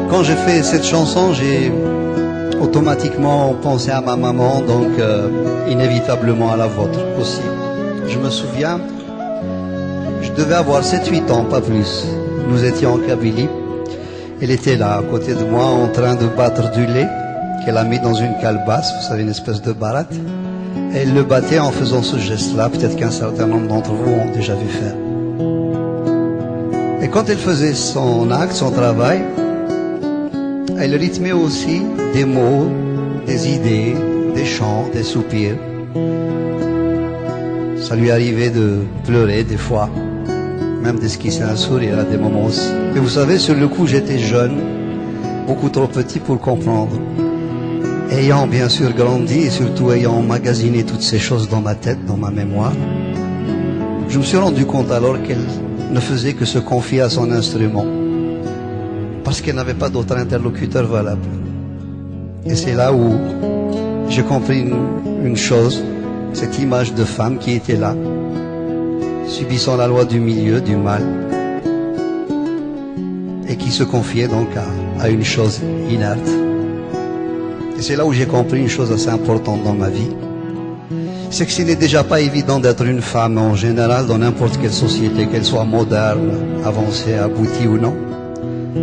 Quand j'ai fait cette chanson, j'ai automatiquement pensé à ma maman, donc inévitablement à la vôtre aussi. Je me souviens, je devais avoir 7-8 ans, pas plus. Nous étions en Kabylie. Elle était là, à côté de moi, en train de battre du lait qu'elle a mis dans une calebasse, vous savez, une espèce de baratte. Et elle le battait en faisant ce geste-là, peut-être qu'un certain nombre d'entre vous ont déjà vu faire. Et quand elle faisait son acte, son travail, elle rythmait aussi des mots, des idées, des chants, des soupirs. Ça lui arrivait de pleurer des fois, même d'esquisser un sourire à des moments aussi. Et vous savez, sur le coup, j'étais jeune, beaucoup trop petit pour comprendre. Ayant bien sûr grandi et surtout ayant emmagasiné toutes ces choses dans ma tête, dans ma mémoire, je me suis rendu compte alors qu'elle ne faisait que se confier à son instrument, parce qu'elle n'avait pas d'autre interlocuteur valable. Et c'est là où j'ai compris une chose, cette image de femme qui était là, subissant la loi du milieu, du mal, et qui se confiait donc à une chose inerte. Et c'est là où j'ai compris une chose assez importante dans ma vie, c'est que ce n'est déjà pas évident d'être une femme en général dans n'importe quelle société, qu'elle soit moderne, avancée, aboutie ou non.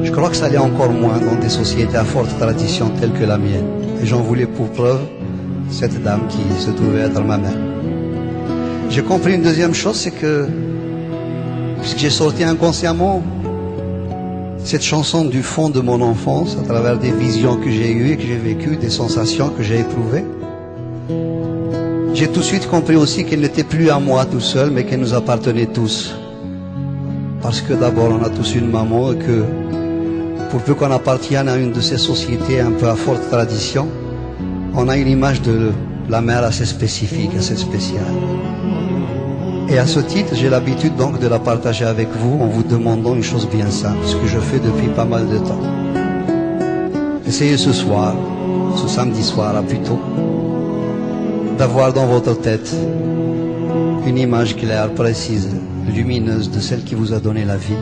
Je crois que ça l'est encore moins dans des sociétés à forte tradition telles que la mienne. Et j'en voulais pour preuve cette dame qui se trouvait être ma mère. J'ai compris une deuxième chose, c'est que, puisque j'ai sorti inconsciemment cette chanson du fond de mon enfance, à travers des visions que j'ai eues et que j'ai vécues, des sensations que j'ai éprouvées, j'ai tout de suite compris aussi qu'elle n'était plus à moi tout seul, mais qu'elle nous appartenait tous. Parce que d'abord, on a tous une maman et que, pour peu qu'on appartienne à une de ces sociétés un peu à forte tradition, on a une image de la mère assez spécifique, assez spéciale. Et à ce titre, j'ai l'habitude donc de la partager avec vous en vous demandant une chose bien simple, ce que je fais depuis pas mal de temps. Essayez ce soir, ce samedi soir plutôt, d'avoir dans votre tête une image claire, précise, lumineuse de celle qui vous a donné la vie,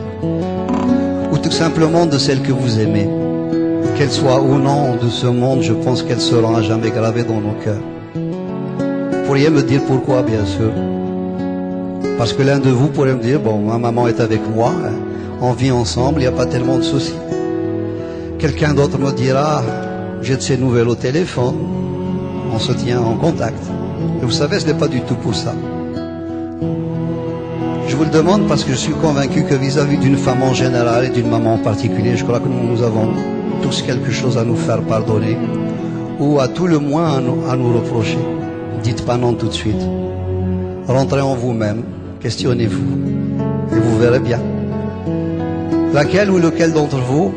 ou tout simplement de celle que vous aimez. Qu'elle soit ou non de ce monde, je pense qu'elle sera à jamais gravée dans nos cœurs. Vous pourriez me dire pourquoi, bien sûr. Parce que l'un de vous pourrait me dire, bon, ma maman est avec moi, on vit ensemble, il n'y a pas tellement de soucis. Quelqu'un d'autre me dira, j'ai de ces nouvelles au téléphone, on se tient en contact. Et vous savez, ce n'est pas du tout pour ça. Je vous le demande parce que je suis convaincu que vis-à-vis d'une femme en général et d'une maman en particulier, je crois que nous avons tous quelque chose à nous faire pardonner ou à tout le moins à nous reprocher. Dites pas non tout de suite. Rentrez en vous-même, Questionnez-vous et vous verrez bien. Laquelle ou lequel d'entre vous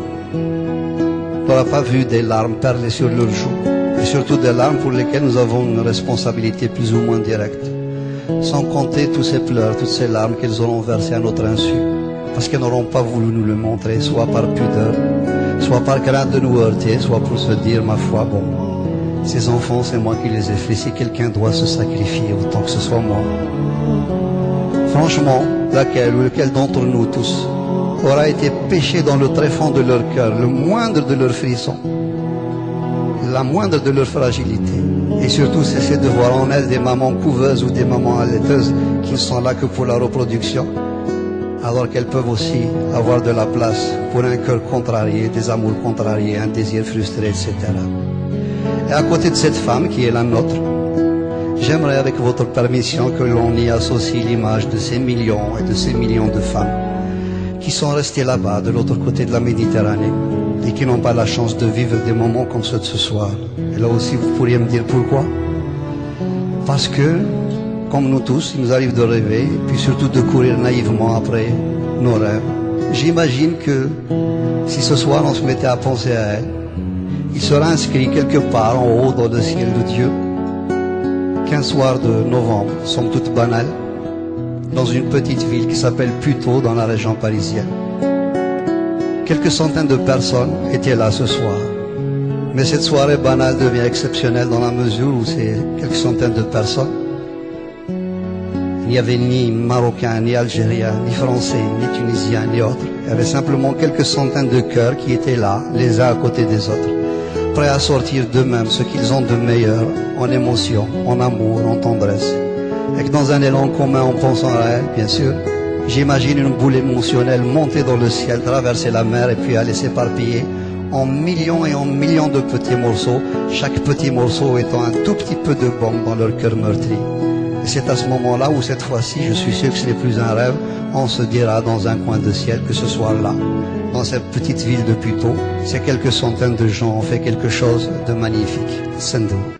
n'aura pas vu des larmes perler sur leurs joues, et surtout des larmes pour lesquelles nous avons une responsabilité plus ou moins directe, sans compter tous ces pleurs, toutes ces larmes qu'elles auront versées à notre insu, parce qu'elles n'auront pas voulu nous le montrer, soit par pudeur, soit par crainte de nous heurter, soit pour se dire, ma foi, bon, ces enfants, c'est moi qui les ai faits, si quelqu'un doit se sacrifier, autant que ce soit moi. Franchement, laquelle ou lequel d'entre nous tous aura été péché dans le tréfonds de leur cœur, le moindre de leurs frissons, la moindre de leur fragilité, et surtout cesser de voir en elles des mamans couveuses ou des mamans allaiteuses qui ne sont là que pour la reproduction, alors qu'elles peuvent aussi avoir de la place pour un cœur contrarié, des amours contrariés, un désir frustré, etc. Et à côté de cette femme qui est la nôtre, j'aimerais avec votre permission que l'on y associe l'image de ces millions et de ces millions de femmes qui sont restées là-bas, de l'autre côté de la Méditerranée, et qui n'ont pas la chance de vivre des moments comme ceux de ce soir. Et là aussi, vous pourriez me dire pourquoi? Parce que, comme nous tous, il nous arrive de rêver, et puis surtout de courir naïvement après nos rêves. J'imagine que si ce soir on se mettait à penser à elle, il sera inscrit quelque part en haut dans le ciel de Dieu qu'un soir de novembre, somme toute banale, dans une petite ville qui s'appelle Puteaux, dans la région parisienne, quelques centaines de personnes étaient là ce soir. Mais cette soirée banale devient exceptionnelle dans la mesure où c'est quelques centaines de personnes. Il n'y avait ni Marocains, ni Algériens, ni Français, ni Tunisiens, ni autres. Il y avait simplement quelques centaines de cœurs qui étaient là, les uns à côté des autres, prêts à sortir d'eux-mêmes ce qu'ils ont de meilleur en émotion, en amour, en tendresse. Et que dans un élan commun en pensant à elle, bien sûr, j'imagine une boule émotionnelle monter dans le ciel, traverser la mer et puis aller s'éparpiller en millions et en millions de petits morceaux, chaque petit morceau étant un tout petit peu de bombe dans leur cœur meurtri. Et c'est à ce moment-là où cette fois-ci, je suis sûr que ce n'est plus un rêve, on se dira dans un coin de ciel que ce soir-là, dans cette petite ville de Puteaux, ces quelques centaines de gens ont fait quelque chose de magnifique. Sendo.